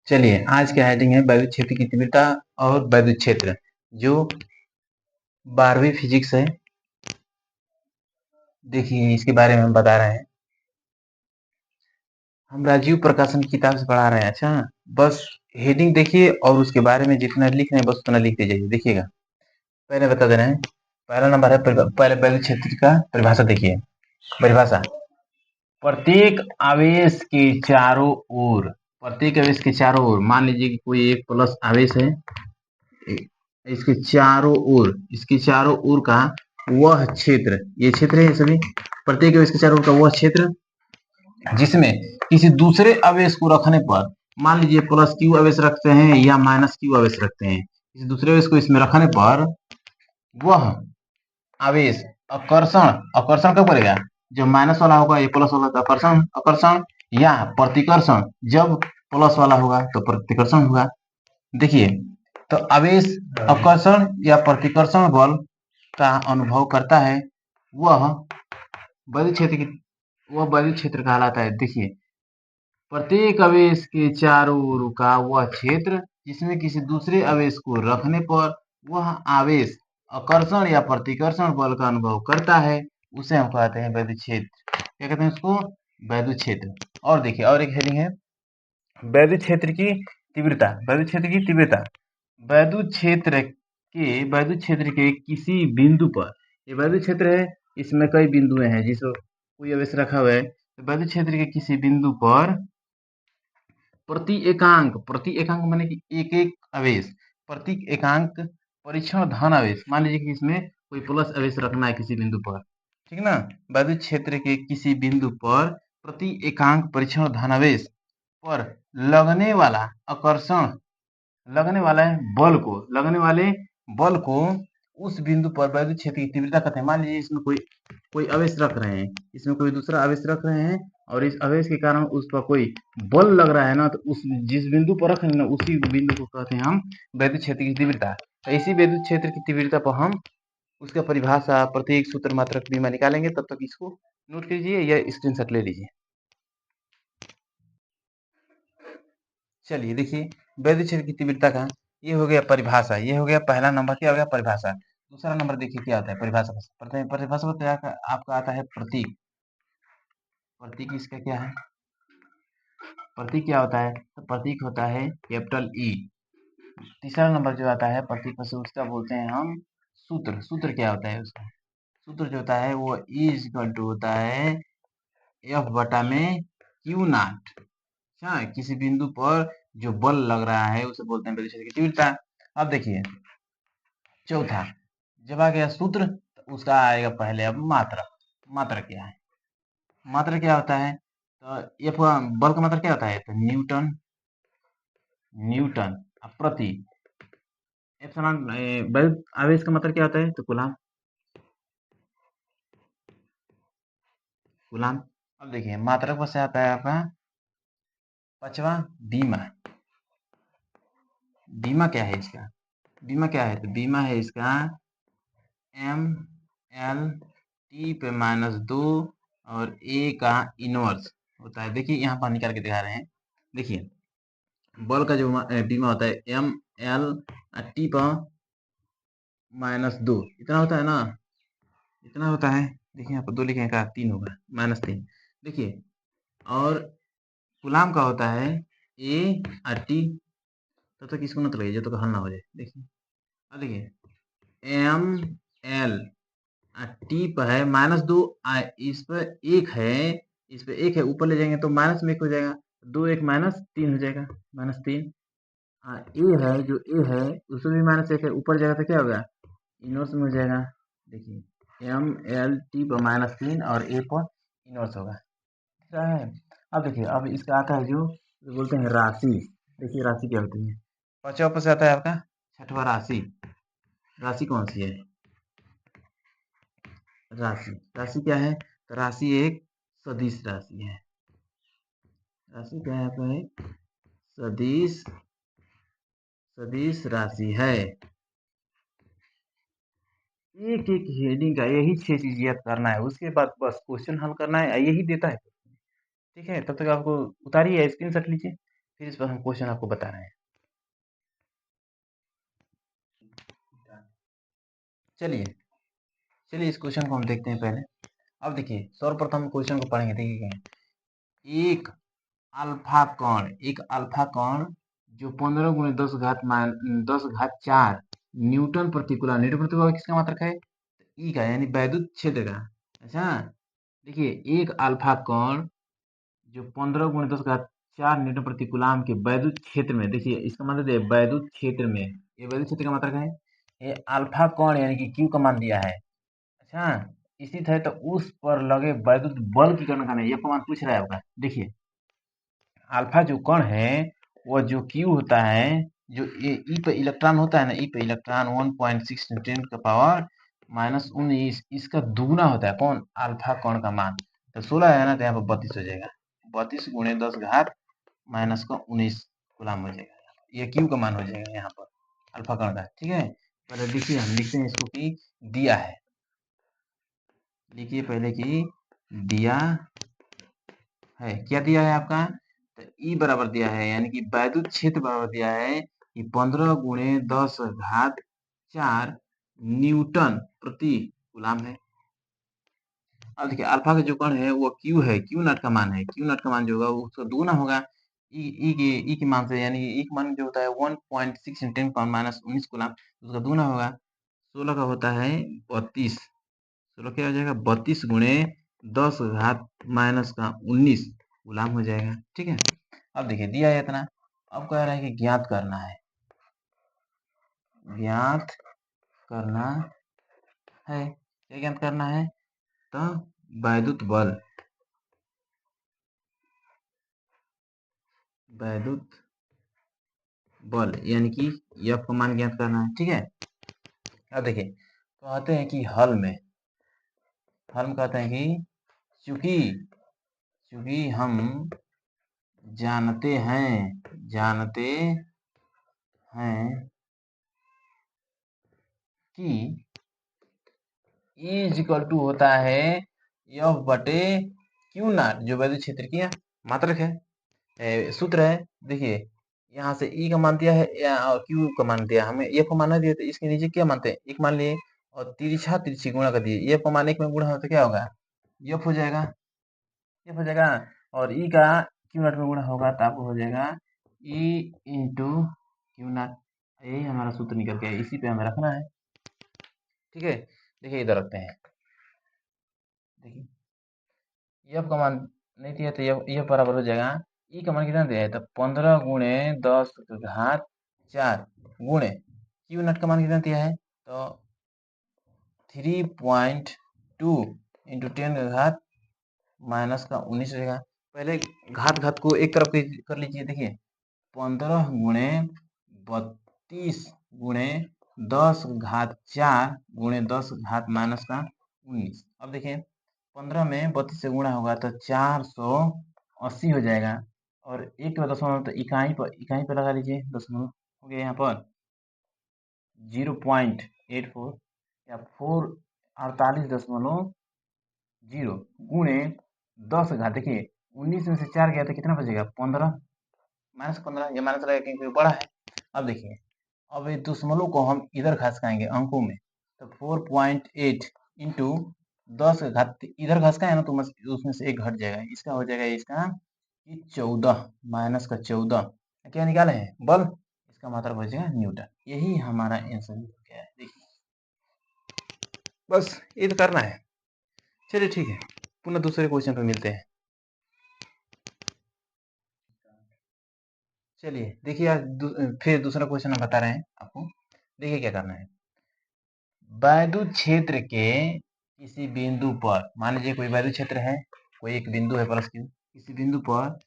चलिए, आज का हेडिंग है वैद्युत क्षेत्र की तीव्रता और वैद्युत क्षेत्र, जो 12वीं फिजिक्स है। देखिए, इसके बारे में हम बता रहे हैं। हम राजीव प्रकाशन की किताब से पढ़ा रहे हैं। अच्छा, बस हेडिंग देखिए और उसके बारे में जितना लिख रहे हैं बस उतना लिखते जाइए। देखिएगा, पहले बता दे रहे हैं। पहला नंबर है पहले वैद्युत क्षेत्र का परिभाषा देखिए। परिभाषा: प्रत्येक आवेश के चारों ओर, प्रत्येक आवेश के चारों ओर, मान लीजिए कि कोई एक प्लस आवेश है, इसके चारों ओर का वह क्षेत्र, ये क्षेत्र है सभी, प्रत्येक आवेश के चारों ओर का वह क्षेत्र जिसमें किसी दूसरे आवेश को रखने पर, मान लीजिए प्लस क्यू आवेश रखते हैं या माइनस क्यू आवेश रखते हैं, किसी दूसरे आवेश को इसमें रखने पर वह आवेश आकर्षण, आकर्षण कब करेगा? जब माइनस वाला होगा ये प्लस वाला, तो आकर्षण, आकर्षण, या प्रतिकर्षण, जब प्लस वाला होगा तो प्रतिकर्षण होगा। देखिए, तो आवेश आकर्षण या प्रतिकर्षण बल का अनुभव करता है, वह वैद्युत क्षेत्र की, वह वैद्युत क्षेत्र कहलाता है। देखिए, प्रत्येक आवेश के चारों ओर का वह क्षेत्र जिसमें किसी दूसरे आवेश को रखने पर वह आवेश आकर्षण या प्रतिकर्षण बल का अनुभव करता है, उसे हम कहते हैं वैद्युत क्षेत्र। क्या कहते हैं उसको? वैद्युत क्षेत्र। और देखिए, और एक हेडिंग है वैद्युत क्षेत्र की तीव्रता। वैद्युत क्षेत्र की तीव्रता, वैद्युत क्षेत्र के किसी बिंदु पर, ये वैद्युत क्षेत्र है, इसमें कई बिंदुएं हैं जिसको कोई आवेश रखा हुआ है, तो वैद्युत क्षेत्र के किसी बिंदु पर प्रति एकांक माने कि एक एक आवेश, प्रति एकांक परीक्षण धन आवेश, मान लीजिए कि इसमें कोई प्लस आवेश रखना है किसी बिंदु पर, ठीक ना। वैद्युत क्षेत्र के किसी बिंदु पर प्रति एकांक परीक्षण धन आवेश पर लगने वाला आकर्षण, लगने वाले बल को उस बिंदु पर वैद्युत क्षेत्र की तीव्रता कहते हैं। मान लीजिए इसमें कोई कोई आवेश रख रहे हैं, इसमें कोई दूसरा आवेश रख रहे हैं और इस आवेश के कारण उस पर कोई बल लग रहा है ना, तो उस जिस बिंदु पर रख रहे हैं ना, उसी बिंदु को कहते हैं हम वैद्युत क्षेत्र की तीव्रता। तो इसी वैद्युत क्षेत्र की तीव्रता पर हम उसका परिभाषा, प्रतीक, सूत्र, मात्रक, बीमा निकालेंगे। तब तक इसको नोट कीजिए या स्क्रीनशॉट ले लीजिए। चलिए देखिए, वैद्युत क्षेत्र की तीव्रता का ये हो गया परिभाषा, ये हो गया पहला नंबर, क्या हो गया? परिभाषा। दूसरा नंबर देखिए क्या आता है परिभाषा में। परिभाषा में क्या आपका आता है? प्रतीक। प्रतीक इसका क्या है? प्रतीक क्या होता है? तो प्रतीक होता है कैपिटल ई। तीसरा नंबर जो आता है प्रतीक में से, उसका बोलते हैं हम सूत्र। सूत्र क्या होता है उसका? सूत्र जो होता है वो ई इज इक्वल टू होता है एफ बटा में क्यू नाट। अच्छा, किसी बिंदु पर जो बल लग रहा है उसे बोलते हैं वैद्युत क्षेत्र की तीव्रता। अब देखिए चौथा, जब आ गया सूत्र तो उसका आएगा पहले अब मात्रक। मात्रक क्या है? मात्रक क्या होता है? तो एफ बल का मात्रक क्या होता है? तो न्यूटन, न्यूटन प्रति एप्सिलॉन। वैद्युत आवेश का मात्रक क्या होता है? तो कूलाम, कूलाम। अब देखिए मात्रक में से आता है आपका पांचवा बीमा। बीमा क्या है इसका? बीमा क्या है? तो बीमा है इसका एम एल टी पे -2 और ए का इनवर्स होता है। देखिए यहाँ पर निकाल के दिखा रहे हैं। देखिए बल का जो बीमा होता है एम एल टी पर -2, इतना होता है ना, इतना होता है। देखिए यहाँ पर 2 लिखे हैं, का 3 होगा, -3। देखिए, और कूलाम का होता है ए और टी। तब तक इसको मत लगाइए जब तक हल ना हो जाए। देखिए, अब देखिए एम एल टी पर है -2, इस पर 1 है, इस पर 1 है, ऊपर ले जाएंगे तो माइनस में 1 हो जाएगा, 2 1 -3 हो जाएगा, -3। ए है, जो ए है उसमें भी -1 है, ऊपर जाएगा तो क्या होगा? इनवर्स में हो जाएगा। देखिए एम एल टी पर -3 और ए पर इनवर्स होगा, ठीक है। अब देखिए, अब इसका आता है जो बोलते हैं राशि। देखिए राशि क्या होती है? पांचवा ऊपर से आता है आपका छठवा राशि। राशि कौन सी है? राशि, राशि क्या है? तो राशि एक सदिश राशि है। राशि क्या है आपका? एक सदिश, सदिश राशि है। एक एक हेडिंग का यही 6 चीज याद करना है, उसके बाद बस क्वेश्चन हल करना है, यही देता है। ठीक है, तब तक आपको उतारिए, स्क्रीनशॉट लीजिए। फिर इस पर हम क्वेश्चन आपको बता रहे हैं। चलिए चलिए इस क्वेश्चन को हम देखते हैं पहले। अब देखिए सर्वप्रथम क्वेश्चन को पढ़ेंगे। देखिए एक अल्फा कण जो 15 गुणे 10 घात 4 न्यूटन प्रति कूलम, न्यूटन प्रति कूलम किसका मात्रक है? ई का, यानी वैद्युत क्षेत्र का। अच्छा, देखिए एक अल्फा कण जो 15 गुणे 10 घात 4 न्यूटन प्रति कूलम के वैद्युत क्षेत्र में, देखिए इसका मतलब है वैद्युत क्षेत्र में, ये वैद्युत क्षेत्र का मात्रक है। ये अल्फा कण यानी कि क्यू का मान दिया है। अच्छा, इसी तरह तो उस पर लगे वैद्युत बल की गणना करना है, ये मान पूछ रहा है आपका। देखिए अल्फा जो कण है वह जो क्यू होता है, जो ई पे इलेक्ट्रॉन होता है ना, ई पे इलेक्ट्रॉन 1.6 × 10⁻19 इसका दुगुना होता है। कौन? अल्फा कण का मान। तो 16 है ना, तो यहाँ पर 32 हो जाएगा। 32 गुणे 10⁻−19 कूलम हो जाएगा। ये क्यू का मान हो जाएगा यहाँ पर अल्फा कण का। ठीक है, पहले देखिए हम लिखते हैं इसको कि दिया है। लिखिए पहले कि दिया है। क्या दिया है आपका? तो ई बराबर दिया है, यानी कि वैद्युत क्षेत्र बराबर दिया है कि 15 गुणे 10⁻4 न्यूटन प्रति कूलम है। अब देखिए अल्फा का जो कण है वो क्यू है, क्यू नॉट का मान है। क्यू नॉट का मान जो होगा वो उसका दुगुना होगा ई के मान से, यानी ई का मान जो होता है 1.6 × 10⁻−19 कूलम, उसका दुगुना होगा। 16 का होता है 32। 16 क्या हो जाएगा? 32 गुणे 10⁻−19 कूलम हो जाएगा। ठीक है, अब देखिए दिया है इतना। अब कह रहा है कि ज्ञात करना है, ज्ञात करना है। क्या ज्ञात करना है? तो वैद्युत बल, वैद्युत बल यानी कि एफ का मान ज्ञात करना है। ठीक है, अब देखिए कहते हैं कि हल में कहते हैं कि चूंकि हम जानते हैं कि E = होता है एफ बटे क्यू नॉट, जो वैद्युत क्षेत्र की मात्रक है, सूत्र है। देखिए यहाँ से E का मान दिया है और Q का मान दिया, हमें F का मान नहीं दिया, तो इसके नीचे क्या मानते हैं? एक मान लिए और तिरछी गुणा कर दिए। F का मान 1 में गुणा हो तो क्या होगा? F हो जाएगा, F हो जाएगा। और E का Q नॉट में गुणा होगा तो आपको हो जाएगा E × Q नॉट। यही हमारा सूत्र निकल गया, इसी पे हमें रखना है। ठीक है, देखिए इधर रखते हैं। देखिए F का मान नहीं दिया तो F बराबर हो जाएगा, E का मान कितना दिया है? तो 15 गुणे 10⁻4 गुणे Q नॉट का मान कितना दिया है? तो 3.2 × 10⁻−19 रहेगा। पहले घात को एक तरफ कर लीजिए। देखिए 15 गुणे 32 गुणे 10⁻4 गुणे 10⁻−19। अब देखिए 15 में 32 से गुणा होगा तो 480 हो जाएगा। और एक दशमलव तो इकाई पर लगा लीजिए, दशमलव हो गया यहाँ पर 0.84 या 448.0 गुणे 10 घात। देखिए 19 में से 4 गया तो कितना बचेगा? 15 -15, ये माइनस रहेगा क्योंकि बड़ा है। अब देखिए अब ये दशमलव को हम इधर खसकाएंगे अंकों में, तो 4.8 इंटू 10 घात इधर खसकाए ना, तो उसमें से एक घट जाएगा, इसका हो जाएगा इसका 14 -14। क्या निकाले हैं? बल। इसका मात्रक हो जाएगा न्यूटन। यही हमारा आंसर हो गया है। देखिए बस ये तो करना है। चलिए ठीक है, पुनः दूसरे क्वेश्चन पे मिलते हैं। चलिए देखिए आज फिर दूसरा क्वेश्चन हम बता रहे हैं आपको। देखिए क्या करना है। वैद्युत क्षेत्र के किसी बिंदु पर, मान लीजिए कोई वैद्युत क्षेत्र है, कोई एक बिंदु है प्लस क्यू, किसी बिंदु पर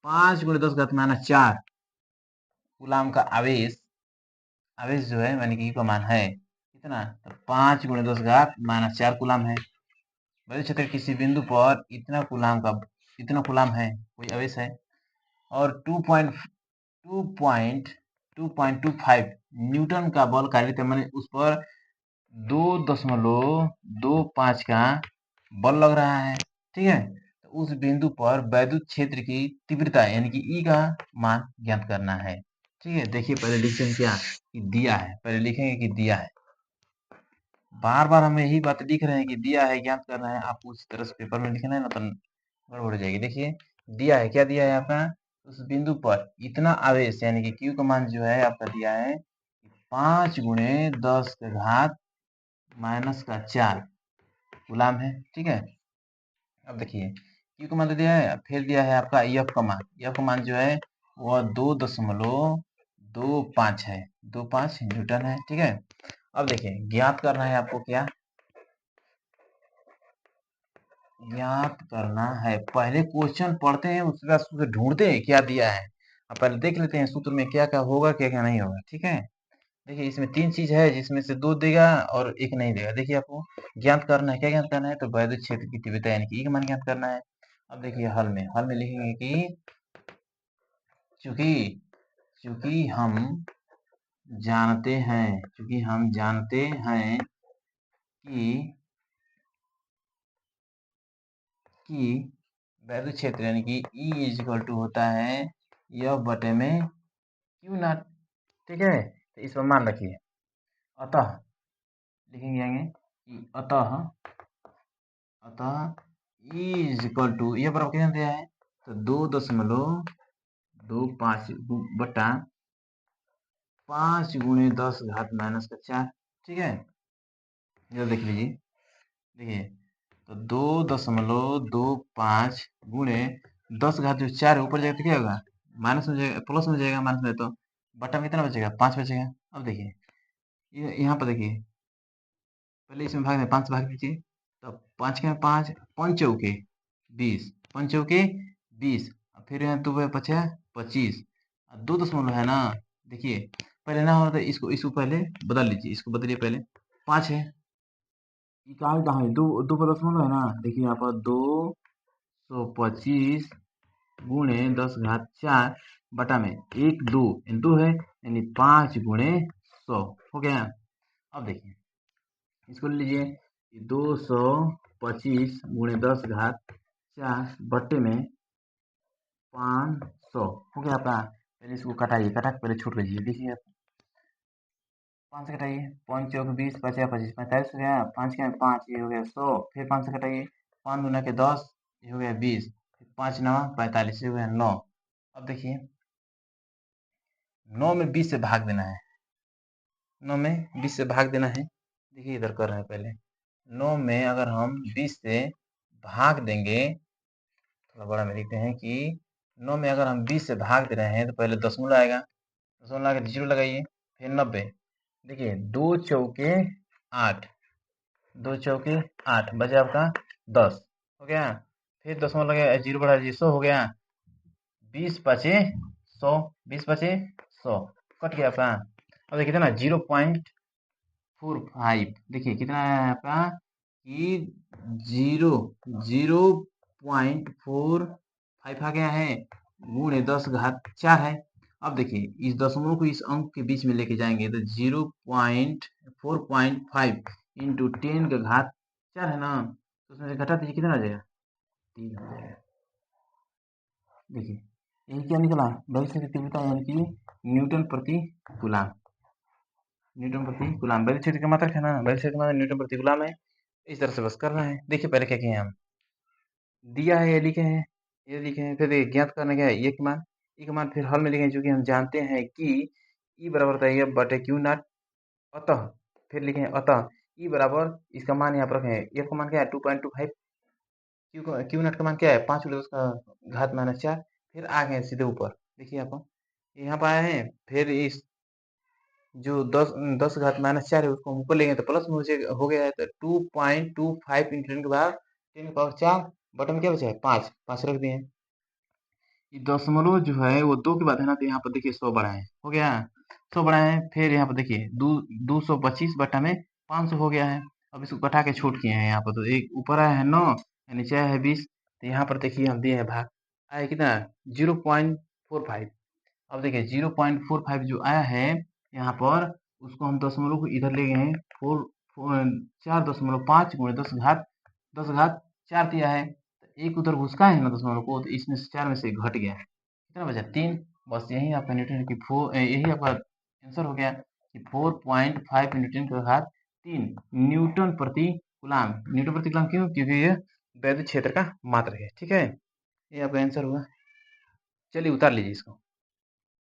5 × 10⁻4 कूलम का आवेश जो है, यानी कि का मान है कितना? तो 5 × 10⁻4 कूलम है। वैद्युत क्षेत्र किसी बिंदु पर इतना कूलम है, कोई आवेश है, और 2.25 न्यूटन का बल कार्य, मैंने उस पर 2.25 का बल लग रहा है। ठीक है, तो तो उस बिंदु पर वैद्युत क्षेत्र की तीव्रता यानी कि ई का मान ज्ञात करना है। ठीक है, देखिए पहले लिखते हैं क्या कि दिया है, पहले लिखेंगे कि दिया है। बार बार हम यही बात लिख रहे हैं कि दिया है, ज्ञात करना है। आपको उसी तरह से पेपर में लिखना है ना, तो गड़बड़ हो जाएगी। देखिए दिया है, क्या दिया है आपका, उस बिंदु पर इतना आवेश यानी कि Q का मान जो है आपका दिया है 5 गुणे 10 के घात -4 गुलाम है। ठीक है, अब देखिए Q का मान तो दिया है, फिर दिया है आपका F का मान। F का मान जो है वह 2.25 है, 25 न्यूटन है। ठीक है, अब देखिए ज्ञात करना है आपको, क्या ज्ञात करना है। पहले क्वेश्चन पढ़ते हैं, उसके बाद सूत्र ढूंढते हैं क्या दिया है। अब पहले देख लेते हैं सूत्र में क्या क्या होगा, क्या क्या नहीं होगा। ठीक है, देखिए इसमें 3 चीज है, जिसमें से 2 देगा और 1 नहीं देगा। देखिए आपको ज्ञात करना है, क्या ज्ञात करना है, तो वैद्युत क्षेत्र की तीव्रता यानी कि E का मान ज्ञात करना है। अब देखिए हल में लिखेंगे कि चूंकि चूंकि हम जानते हैं कि वैद्युत क्षेत्र यानी कि E इज इक्वल टू होता है F बटे में Q नॉट। ठीक है, तो इस पर मान रखिए। अतः लिखेंगे आगे कि अतः E इज इक्वल टू, यह बराबर कितना दिया है, तो 2.25 बटा 5 गुणे 10 घात -4। ठीक है, ये देख लीजिए, देखिए तो 2.25 गुणे 10 घात जो 4 है ऊपर जाएगा तो क्या होगा, माइनस में जाएगा, प्लस में जाएगा, माइनस में तो बटा में कितना बचेगा, 5 बचेगा। अब देखिए यहाँ पर देखिए, पहले इसमें भाग में 5 से भाग दीजिए, तो 5 के 5, 5 चौके 20, 5 चौके 20, फिर यहाँ तो बचा 25, 2 दशमलव है ना। देखिए पहले ना होता, इसको पहले बदल लीजिए, इसको बदलिए पहले, 5 है, कहाँ है, 2 दशमलव है ना। देखिए यहाँ पर 225 गुणे 10 घात 4 बटा में 1 2 2 है, यानी 5 गुणे 100 हो गया। अब देखिए इसको लीजिए, 225 गुणे 10 घात 4 बटे में 500 हो गया आपका। पहले इसको कटाइए, कटा के पहले छोड़ लीजिए। देखिए 5 से कटाइए, 5 चौक 20, 50 25 45 हो गया, 5 के 5 ये हो गया 100, फिर 5 से कटाइए, 5 दूना के 10 ये हो गया 20, 5 9 45 ये हो गया 9। अब देखिए 9 में 20 से भाग देना है, 9 में 20 से भाग देना है। देखिए इधर कर रहे हैं, पहले 9 में अगर हम 20 से भाग देंगे, थोड़ा बड़ा में लिखते हैं कि 9 में अगर हम 20 से भाग दे रहे हैं तो पहले दशमलव आएगा, दशमलव लगा के 0 लगाइए, फिर 90। देखिए 2 चौके 8, 2 चौके 8 बचे आपका 10 हो गया, फिर दशमलव लगे 0 बढ़ा दीजिए, 100 हो गया, 20 बचे 100, 20 बचे 100, कट गया आपका। अब देखिए कितना 0.45, देखिए कितना है आपका कि 0.45 आ गया है, गुणे 10 घात 4 है। अब देखिए इस दशमलव को इस अंक के बीच में लेके जाएंगे तो 0.4.5 इंटू 10 का घात 4 है ना, तो उसमें से घटा दीजिए, कितना आ जाएगा, 3 आ जाएगा। देखिए यही क्या निकला, वैद्युत तीव्रता यानी कि न्यूटन प्रति कूलाम, न्यूटन प्रति कूलाम वैद्युत क्षेत्र का मात्रक है ना, वैद्युत क्षेत्र का मात्रक न्यूटन प्रति कूलाम है। इस तरह से बस करना है। देखिए पहले क्या किए हम, दिया है ये लिखे हैं, ये लिखे हैं, फिर देखिए ज्ञात करना क्या है, ये का मान, ई का मान, फिर हल में लिखे, चूंकि हम जानते हैं कि ई बराबर होता है F बटे क्यू नॉट। अतः फिर लिखे अतः ई बराबर, इसका मान यहाँ पर रखें, एफ का मान क्या है 2.25, क्यू नॉट का मान क्या है 5 गुणे उसका घात -4, फिर आ गए सीधे ऊपर। देखिए आप यहाँ पर आए हैं, फिर इस जो 10 घात -4 है उसको हम ऊपर लेंगे तो प्लस में हो गया है, तो 2.25 इंटू 10 के बाद 10 की पावर 4 बटन में क्या बचा है 5, 5 रख दिए। ये दशमलव जो है वो 2 के बाद है ना, तो यहाँ पर देखिए 100 बढ़ाए, हो गया 100 बढ़ाए, फिर यहाँ पर देखिए 225 बटा में 500 हो गया है। अब इसको घटा के छूट किए हैं, यहाँ पर तो एक ऊपर आया है 9, नीचे आया है 20, तो यहाँ पर देखिए हम दिए हैं भाग, आया कितना 0.45। अब देखिए 0.45 जो आया है यहाँ पर, उसको हम दशमलव को इधर ले गए हैं, 4.5 गुणे 10 घात 4 दिया है, तो एक उधर घुसका है ना 10 को, तो इसमें से 4 में से घट गया, कितना बचा 3। बस यही आपका न्यूटन की यही आपका आंसर हो गया कि 4.5 न्यूटन का घात 3 न्यूटन प्रति कूलाम। न्यूटन प्रति कूलाम क्यों? क्योंकि ये वैद्युत क्षेत्र का मात्रक है। ठीक है, ये आपका आंसर हुआ। चलिए उतार लीजिए इसको।